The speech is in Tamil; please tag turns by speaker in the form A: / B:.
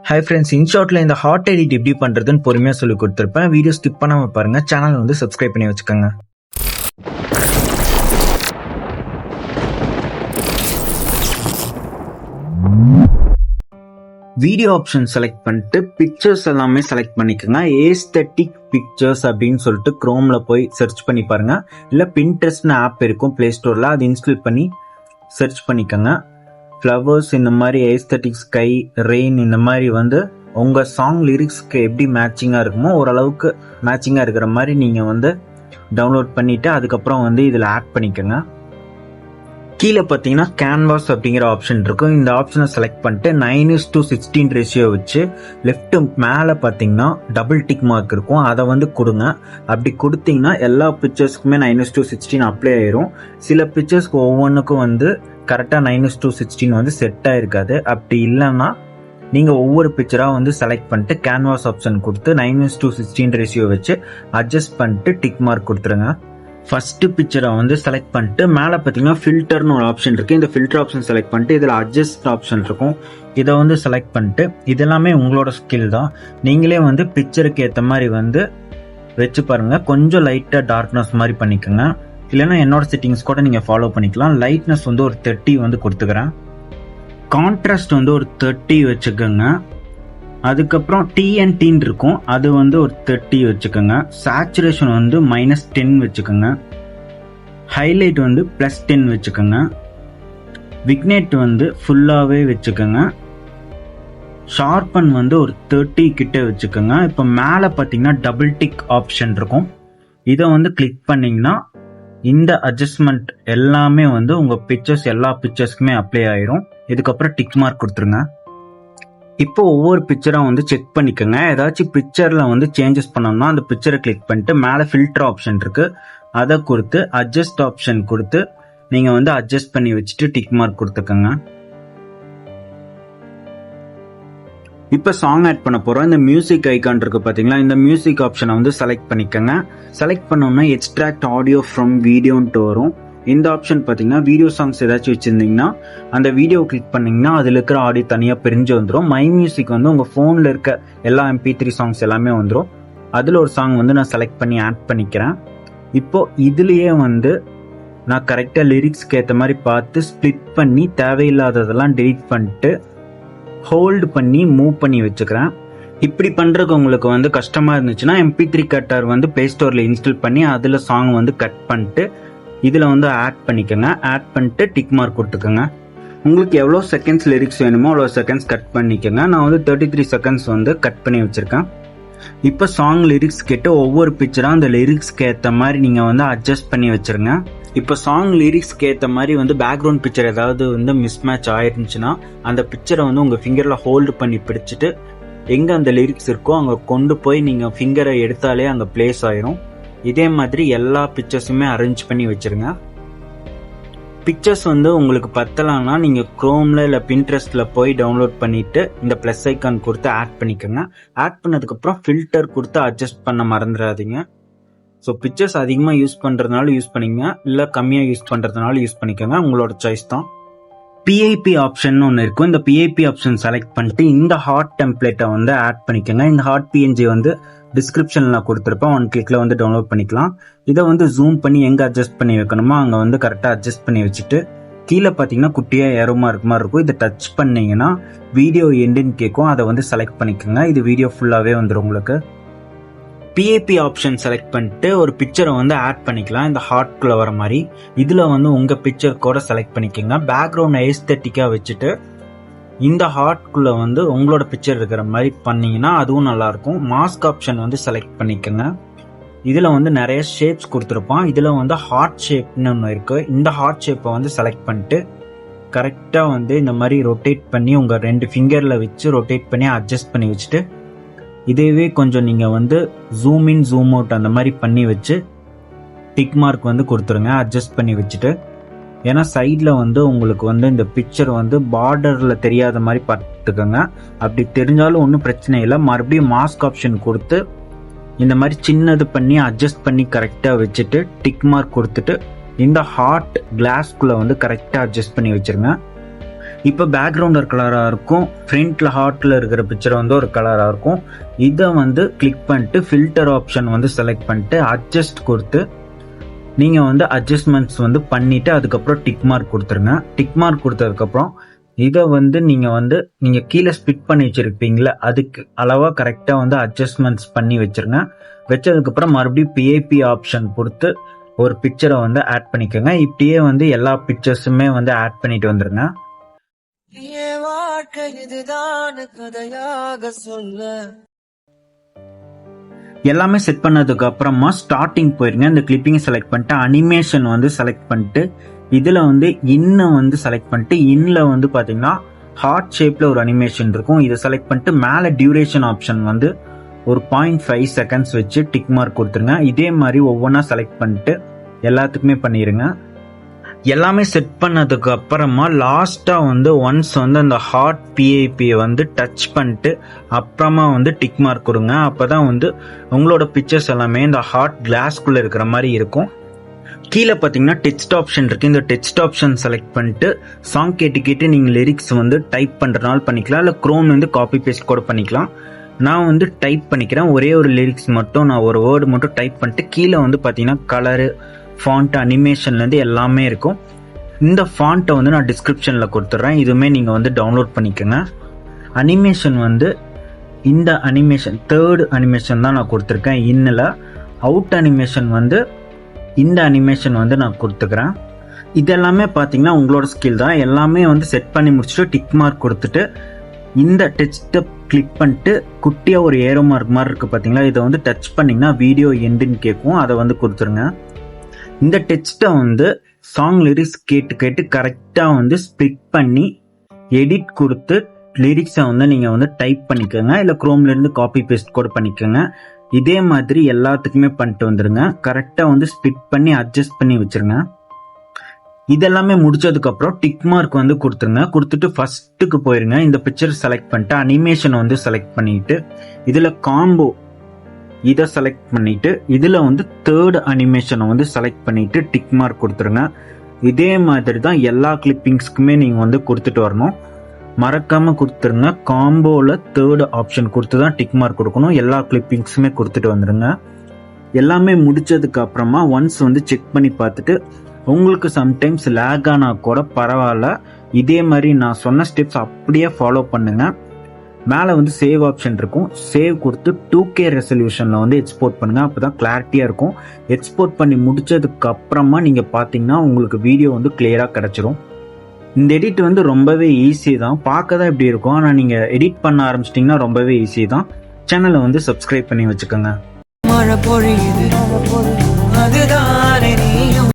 A: ஹை ஃப்ரெண்ட்ஸ், இன்ஷார்ட்ல இந்த ஹாட் எடிட் எப்படி பண்றதுன்னு பொறுமையா சொல்லி கொடுத்துருப்பேன். வீடியோ ஸ்கிப் பண்ணாம பாருங்க. சேனல் வந்து சப்ஸ்கிரைப் பண்ணி வச்சுக்கோங்க. வீடியோ ஆப்ஷன் செலக்ட் பண்ணிட்டு பிக்சர்ஸ் எல்லாமே செலக்ட் பண்ணிக்கோங்க. ஏஸ்தட்டிக் பிக்சர்ஸ் அப்படின்னு சொல்லிட்டு குரோம்ல போய் சர்ச் பண்ணி பாருங்க. இல்ல பின்ட்ரெஸ்ட்னு ஆப் இருக்கும் பிளே ஸ்டோர்ல, அது இன்ஸ்டால் பண்ணி சர்ச் பண்ணிக்கோங்க. ஃப்ளவர்ஸ், இந்த மாதிரி ஏஸ்தட்டிக், ஸ்கை, ரெயின், இந்த மாதிரி வந்து உங்க சாங் லிரிக்ஸ்க்கு எப்படி மேட்சிங்கா இருக்குமோ ஓரளவுக்கு மேட்சிங்கா இருக்கிற மாதிரி நீங்க வந்து டவுன்லோட் பண்ணிட்டு அதுக்கப்புறம் வந்து இதுல ஆட் பண்ணிக்கோங்க. கீழே பார்த்தீங்கன்னா கேன்வாஸ் அப்படிங்கிற ஆப்ஷன் இருக்கும். இந்த ஆப்ஷனை செலக்ட் பண்ணிட்டு 9:16 ரேஷியோ வச்சு லெஃப்ட் மேலே பார்த்தீங்கன்னா டபுள் டிக் மார்க் இருக்கும், அதை வந்து கொடுங்க. அப்படி கொடுத்தீங்கன்னா எல்லா பிக்சர்ஸ்க்குமே 9:16 அப்ளை ஆயிரும். சில பிக்சர்ஸ்க்கு ஒவ்வொன்றுக்கும் வந்து கரெக்டாக 9:16 வந்து செட் ஆயிருக்காது. அப்படி இல்லைன்னா நீங்கள் ஒவ்வொரு பிக்சராக வந்து செலக்ட் பண்ணிட்டு கேன்வாஸ் ஆப்ஷன் கொடுத்து 9:16 ரேஷியோ வச்சு அட்ஜஸ்ட் பண்ணிட்டு டிக் மார்க் கொடுத்துருங்க. ஃபர்ஸ்ட் பிக்சரை வந்து செலக்ட் பண்ணிட்டு மேலே பார்த்தீங்கன்னா ஃபில்டர்னு ஒரு ஆப்ஷன் இருக்குது. இந்த ஃபில்டர் ஆப்ஷன் செலக்ட் பண்ணிட்டு இதில் அட்ஜஸ்ட் ஆப்ஷன் இருக்கும், இதை வந்து செலக்ட் பண்ணிட்டு இதெல்லாமே உங்களோட ஸ்கில் தான். நீங்களே வந்து பிக்சருக்கு ஏற்ற மாதிரி வந்து வச்சு பாருங்கள். கொஞ்சம் லைட்டாக டார்க்னஸ் மாதிரி பண்ணிக்கோங்க, இல்லைன்னா என்னோட செட்டிங்ஸ் கூட நீங்கள் ஃபாலோ பண்ணிக்கலாம். லைட்னஸ் வந்து ஒரு 30 வந்து கொடுத்துக்கிறேன். கான்ட்ராஸ்ட் வந்து ஒரு 30 வச்சுக்கோங்க. அதுக்கப்புறம் டிஎன்டின்னு இருக்கும், அது வந்து ஒரு 30 வச்சுக்கோங்க. சேச்சுரேஷன் வந்து -10 வச்சுக்கோங்க. ஹைலைட் வந்து +10 வச்சுக்கோங்க. விக்னேட் வந்து ஃபுல்லாகவே வச்சுக்கோங்க. ஷார்பன் வந்து ஒரு 30 கிட்ட வச்சுக்கோங்க. இப்போ மேலே பார்த்தீங்கன்னா டபுள் டிக் ஆப்ஷன் இருக்கும், இதை வந்து கிளிக் பண்ணிங்கன்னா இந்த அட்ஜஸ்ட்மெண்ட் எல்லாமே வந்து உங்கள் பிக்சர்ஸ் எல்லா பிக்சர்ஸ்க்குமே அப்ளை ஆயிரும். இதுக்கப்புறம் டிக் மார்க் கொடுத்துருங்க. இப்போ ஒவ்வொரு பிக்சராக வந்து செக் பண்ணிக்கோங்க. ஏதாச்சும் பிக்சரில் வந்து சேஞ்சஸ் பண்ணோம்னா அந்த பிக்சரை கிளிக் பண்ணிட்டு மேலே ஃபில்டர் ஆப்ஷன் இருக்குது, அதை கொடுத்து அட்ஜஸ்ட் ஆப்ஷன் கொடுத்து நீங்கள் வந்து அட்ஜஸ்ட் பண்ணி வச்சுட்டு டிக் மார்க் கொடுத்துக்கோங்க. இப்போ சாங் ஆட் பண்ண போகிறோம். இந்த மியூசிக் ஐக்கான் இருக்குது பார்த்தீங்களா, இந்த மியூசிக் ஆப்ஷனை வந்து செலக்ட் பண்ணிக்கோங்க. செலக்ட் பண்ணோம்னா எக்ஸ்ட்ராக்ட் ஆடியோ ஃப்ரம் வீடியோன்ட்டு வரும். இந்த ஆப்ஷன் பார்த்தீங்கன்னா வீடியோ சாங்ஸ் ஏதாச்சும் வச்சுருந்தீங்கன்னா அந்த வீடியோ கிளிக் பண்ணிங்கன்னா அதில் இருக்கிற ஆடியோ தனியாக பிரிஞ்சு வந்துடும். மை மியூசிக் வந்து உங்கள் ஃபோனில் இருக்க எல்லா MP3 சாங்ஸ் எல்லாமே வந்துடும். அதில் ஒரு சாங் வந்து நான் செலக்ட் பண்ணி ஆட் பண்ணிக்கிறேன். இப்போது இதுலேயே வந்து நான் கரெக்டாக லிரிக்ஸ்க்கு ஏற்ற மாதிரி பார்த்து ஸ்ப்ளிட் பண்ணி தேவையில்லாததெல்லாம் டெலீட் பண்ணிட்டு ஹோல்டு பண்ணி மூவ் பண்ணி வச்சுக்கிறேன். இப்படி பண்ணுறதுக்கு உங்களுக்கு வந்து கஷ்டமாக இருந்துச்சுன்னா MP3 கட்டர் வந்து ப்ளே ஸ்டோரில் இன்ஸ்டால் பண்ணி அதில் சாங் வந்து கட் பண்ணிட்டு இதில் வந்து ஆட் பண்ணிக்கோங்க. ஆட் பண்ணிட்டு டிக் மார்க் கொடுத்துக்கோங்க. உங்களுக்கு எவ்வளோ செகண்ட்ஸ் லிரிக்ஸ் வேணுமோ அவ்வளோ செகண்ட்ஸ் கட் பண்ணிக்கோங்க. நான் வந்து 33 செகண்ட்ஸ் வந்து கட் பண்ணி வச்சுருக்கேன். இப்போ சாங் லிரிக்ஸ் கேட்டு ஒவ்வொரு பிக்சராக அந்த லிரிக்ஸ்க்கு ஏற்ற மாதிரி நீங்கள் வந்து அட்ஜஸ்ட் பண்ணி வச்சுருங்க. இப்போ சாங் லிரிக்ஸ்க்கு ஏற்ற மாதிரி வந்து பேக்ரவுண்ட் பிக்சர் ஏதாவது வந்து மிஸ்மேட்ச் ஆயிருந்துச்சுன்னா அந்த பிக்சரை வந்து உங்கள் ஃபிங்கரில் ஹோல்டு பண்ணி பிடிச்சிட்டு எங்கே அந்த லிரிக்ஸ் இருக்கோ அங்கே கொண்டு போய் நீங்கள் ஃபிங்கரை எடுத்தாலே அங்கே பிளேஸ் ஆயிரும். இதே மாதிரி எல்லா பிக்சர்ஸுமே அரேஞ்ச் பண்ணி வச்சுருங்க. பிக்சர்ஸ் வந்து உங்களுக்கு பத்தலாம்னா நீங்கள் குரோமில் இல்லை பின்ட்ரெஸ்ட்டில் போய் டவுன்லோட் பண்ணிவிட்டு இந்த ப்ளஸ் ஐக்கான் கொடுத்து ஆட் பண்ணிக்கோங்க. ஆட் பண்ணதுக்கப்புறம் ஃபில்டர் கொடுத்து அட்ஜஸ்ட் பண்ண மறந்துடாதீங்க. ஸோ பிக்சர்ஸ் அதிகமாக யூஸ் பண்ணுறதுனால யூஸ் பண்ணிங்க, இல்லை கம்மியாக யூஸ் பண்ணுறதுனால யூஸ் பண்ணிக்கோங்க, உங்களோட சாய்ஸ் தான். PIP ஆப்ஷன் ஒன்று இருக்கும். இந்த PIP ஆப்ஷன் செலக்ட் பண்ணிட்டு இந்த ஹாட் டெம்ப்ளேட்டை வந்து ஆட் பண்ணிக்கோங்க. இந்த ஹாட் PNG வந்து டிஸ்கிரிப்ஷனில் நான் கொடுத்துருப்பேன், 1 கிளிக்கில் வந்து டவுன்லோட் பண்ணிக்கலாம். இதை வந்து ஜூம் பண்ணி எங்கே அட்ஜஸ்ட் பண்ணி வைக்கணுமோ அங்கே வந்து கரெக்டாக அட்ஜஸ்ட் பண்ணி வச்சுட்டு கீழே பார்த்தீங்கன்னா குட்டியாக ஏரோமா இருக்க மாதிரி இருக்கும். இதை டச் பண்ணிங்கன்னா வீடியோ எண்டுன்னு கேட்கும், அதை வந்து செலக்ட் பண்ணிக்கோங்க. இது வீடியோ ஃபுல்லாகவே வந்துடும் உங்களுக்கு. PIP ஆப்ஷன் செலக்ட் பண்ணிட்டு ஒரு பிக்சரை வந்து ஆட் பண்ணிக்கலாம் இந்த ஹார்ட்குள்ளே வர மாதிரி. இதில் வந்து உங்கள் பிக்சர் கூட செலக்ட் பண்ணிக்கோங்க. பேக்ரவுண்ட் ஏஸ்தட்டிக்காக வச்சுட்டு இந்த ஹார்ட்குள்ளே வந்து உங்களோட பிக்சர் இருக்கிற மாதிரி பண்ணிங்கன்னா அதுவும் நல்லாயிருக்கும். மாஸ்க் ஆப்ஷன் வந்து செலக்ட் பண்ணிக்கோங்க. இதில் வந்து நிறைய ஷேப்ஸ் கொடுத்துருப்பான். இதில் வந்து ஹார்ட் ஷேப்னு ஒன்று இருக்குது. இந்த ஹார்ட் ஷேப்பை வந்து செலக்ட் பண்ணிட்டு கரெக்டாக வந்து இந்த மாதிரி ரொட்டேட் பண்ணி உங்கள் 2 ஃபிங்கரில் வச்சு ரொட்டேட் பண்ணி அட்ஜஸ்ட் பண்ணி வச்சுட்டு இதேவே கொஞ்சம் நீங்கள் வந்து ஜூம் இன் ஜூம் அவுட் அந்த மாதிரி பண்ணி வச்சு டிக் மார்க் வந்து கொடுத்துருங்க அட்ஜஸ்ட் பண்ணி வச்சுட்டு. ஏன்னா சைடில் வந்து உங்களுக்கு வந்து இந்த பிக்சர் வந்து பார்டரில் தெரியாத மாதிரி பார்த்துக்கோங்க. அப்படி தெரிஞ்சாலும் ஒன்றும் பிரச்சனை இல்லை. மறுபடியும் மாஸ்க் ஆப்ஷன் கொடுத்து இந்த மாதிரி சின்னது பண்ணி அட்ஜஸ்ட் பண்ணி கரெக்டாக வச்சுட்டு டிக் மார்க் கொடுத்துட்டு இந்த ஹார்ட் கிளாஸ்குள்ளே வந்து கரெக்டாக அட்ஜஸ்ட் பண்ணி வச்சுருங்க. இப்போ பேக்ரவுண்ட் ஒரு கலராக இருக்கும், ஃப்ரண்ட்டில் ஹார்ட்டில் இருக்கிற பிக்சர் வந்து ஒரு கலராக இருக்கும். இதை வந்து கிளிக் பண்ணிட்டு ஃபில்டர் ஆப்ஷன் வந்து செலக்ட் பண்ணிட்டு அட்ஜஸ்ட் கொடுத்து நீங்கள் வந்து அட்ஜஸ்ட்மெண்ட்ஸ் வந்து பண்ணிவிட்டு அதுக்கப்புறம் டிக் மார்க் கொடுத்துருங்க. டிக் மார்க் கொடுத்ததுக்கப்புறம் இதை வந்து நீங்கள் கீழே ஸ்பிட் பண்ணி வச்சுருப்பீங்களே அதுக்கு அளவாக கரெக்டாக வந்து அட்ஜஸ்ட்மெண்ட்ஸ் பண்ணி வச்சுருங்க. வச்சதுக்கப்புறம் மறுபடியும் பிஏபி ஆப்ஷன் கொடுத்து ஒரு பிக்சரை வந்து ஆட் பண்ணிக்கோங்க. இப்படியே வந்து எல்லா பிக்சர்ஸுமே வந்து ஆட் பண்ணிட்டு வந்துருங்க. எல்லாமே செட் பண்ணதுக்கு அப்புறமா ஸ்டார்டிங் போயிருங்க. இந்த கிளிப்பிங்கை செலக்ட் பண்ணிட்டு அனிமேஷன் வந்து செலக்ட் பண்ணிட்டு இதில் வந்து இன்னை வந்து செலக்ட் பண்ணிட்டு இன்னில் வந்து பார்த்தீங்கன்னா ஹார்ட் ஷேப்பில் ஒரு அனிமேஷன் இருக்கும். இதை செலக்ட் பண்ணிட்டு மேலே டியூரேஷன் ஆப்ஷன் வந்து ஒரு 0.5 செகண்ட்ஸ் வச்சு டிக் மார்க் கொடுத்துருங்க. இதே மாதிரி ஒவ்வொன்றா செலக்ட் பண்ணிட்டு எல்லாத்துக்குமே பண்ணிடுங்க. எல்லாமே செட் பண்ணதுக்கு அப்புறமா லாஸ்ட்டாக வந்து ஒன்ஸ் வந்து அந்த ஹார்ட் பிஐபியை வந்து டச் பண்ணிட்டு அப்புறமா வந்து டிக் மார்க் கொடுங்க. அப்போ தான் வந்து உங்களோட பிக்சர்ஸ் எல்லாமே இந்த ஹார்ட் கிளாஸ்குள்ளே இருக்கிற மாதிரி இருக்கும். கீழே பார்த்தீங்கன்னா டெக்ஸ்ட் ஆப்ஷன் இருக்குது. இந்த டெக்ஸ்ட் ஆப்ஷன் செலக்ட் பண்ணிட்டு சாங் கேட்டு நீங்கள் லிரிக்ஸ் வந்து டைப் பண்ணுறதுனால பண்ணிக்கலாம், இல்லை க்ரோம் வந்து காப்பி பேஸ்ட் கூட பண்ணிக்கலாம். நான் வந்து டைப் பண்ணிக்கிறேன். ஒரே ஒரு லிரிக்ஸ் மட்டும் நான் ஒரு வேர்டு மட்டும் டைப் பண்ணிட்டு கீழே வந்து பார்த்தீங்கன்னா கலரு, ஃபாண்ட், அனிமேஷன்லேருந்து எல்லாமே இருக்கும். இந்த ஃபாண்ட்டை வந்து நான் டிஸ்கிரிப்ஷனில் கொடுத்துட்றேன். இதுவுமே நீங்கள் வந்து டவுன்லோட் பண்ணிக்கோங்க. அனிமேஷன் வந்து இந்த அனிமேஷன் தேர்ட் அனிமேஷன் தான் நான் கொடுத்துருக்கேன். இன்னில் அவுட் அனிமேஷன் வந்து இந்த அனிமேஷன் வந்து நான் கொடுத்துக்கிறேன். இதெல்லாமே பார்த்தீங்கன்னா உங்களோட ஸ்கில் தான். எல்லாமே வந்து செட் பண்ணி முடிச்சுட்டு டிக் மார்க் கொடுத்துட்டு இந்த டெக்ஸ்ட்டை கிளிக் பண்ணிட்டு குட்டியாக ஒரு ஏரோ மார்க் மாதிரி இருக்குது பார்த்தீங்களா, இதை வந்து டச் பண்ணிங்கன்னா வீடியோ எண்டுன்னு கேட்கும், அதை வந்து கொடுத்துருங்க. இந்த டெக்ஸ்ட்டை வந்து சாங் லிரிக்ஸ் கேட்டு கரெக்டாக வந்து ஸ்ப்ளிட் பண்ணி எடிட் கொடுத்து லிரிக்ஸை வந்து நீங்கள் வந்து டைப் பண்ணிக்கோங்க, இல்லை க்ரோம்லேருந்து காப்பி பேஸ்ட் கூட பண்ணிக்கோங்க. இதே மாதிரி எல்லாத்துக்குமே பண்ணிட்டு வந்துடுங்க. கரெக்டாக வந்து ஸ்ப்ளிட் பண்ணி அட்ஜஸ்ட் பண்ணி வச்சுருங்க. இதெல்லாமே முடிச்சதுக்கப்புறம் டிக் மார்க் வந்து கொடுத்துருங்க. கொடுத்துட்டு ஃபஸ்ட்டுக்கு போயிருங்க. இந்த பிக்சர் செலக்ட் பண்ணிட்டு அனிமேஷனை வந்து செலக்ட் பண்ணிட்டு இதில் காம்போ இதை செலக்ட் பண்ணிட்டு இதில் வந்து தேர்ட் அனிமேஷனை வந்து செலக்ட் பண்ணிட்டு டிக் மார்க் கொடுத்துருங்க. இதே மாதிரி தான் எல்லா கிளிப்பிங்ஸ்க்குமே நீங்கள் வந்து கொடுத்துட்டு வரணும். மறக்காமல் கொடுத்துருங்க. காம்போவில் தேர்ட் ஆப்ஷன் கொடுத்து தான் டிக் மார்க் கொடுக்கணும். எல்லா கிளிப்பிங்ஸுமே கொடுத்துட்டு வந்துடுங்க. எல்லாமே முடிச்சதுக்கு அப்புறமா ஒன்ஸ் வந்து செக் பண்ணி பார்த்துட்டு உங்களுக்கு சம்டைம்ஸ் லேக் ஆனால் கூட பரவாயில்ல, இதே மாதிரி நான் சொன்ன ஸ்டெப்ஸ் அப்படியே ஃபாலோ பண்ணுங்கள். மேலே வந்து சேவ் ஆப்ஷன் இருக்கும். சேவ் கொடுத்து 2K ரெசல்யூஷனில் வந்து எக்ஸ்போர்ட் பண்ணுங்கள். அப்போ தான் கிளாரிட்டியாக இருக்கும். எக்ஸ்போர்ட் பண்ணி முடிச்சதுக்கு அப்புறமா நீங்கள் பார்த்தீங்கன்னா உங்களுக்கு வீடியோ வந்து கிளியராக கிடச்சிரும். இந்த எடிட் வந்து ரொம்பவே ஈஸி தான். பார்க்க தான் இப்படி இருக்கும், ஆனால் நீங்கள் எடிட் பண்ண ஆரம்பிச்சிட்டிங்கன்னா ரொம்பவே ஈஸி தான். சேனலை வந்து சப்ஸ்கிரைப் பண்ணி வச்சுக்கோங்க. மழை பொழியுது அதுதானே நீயும்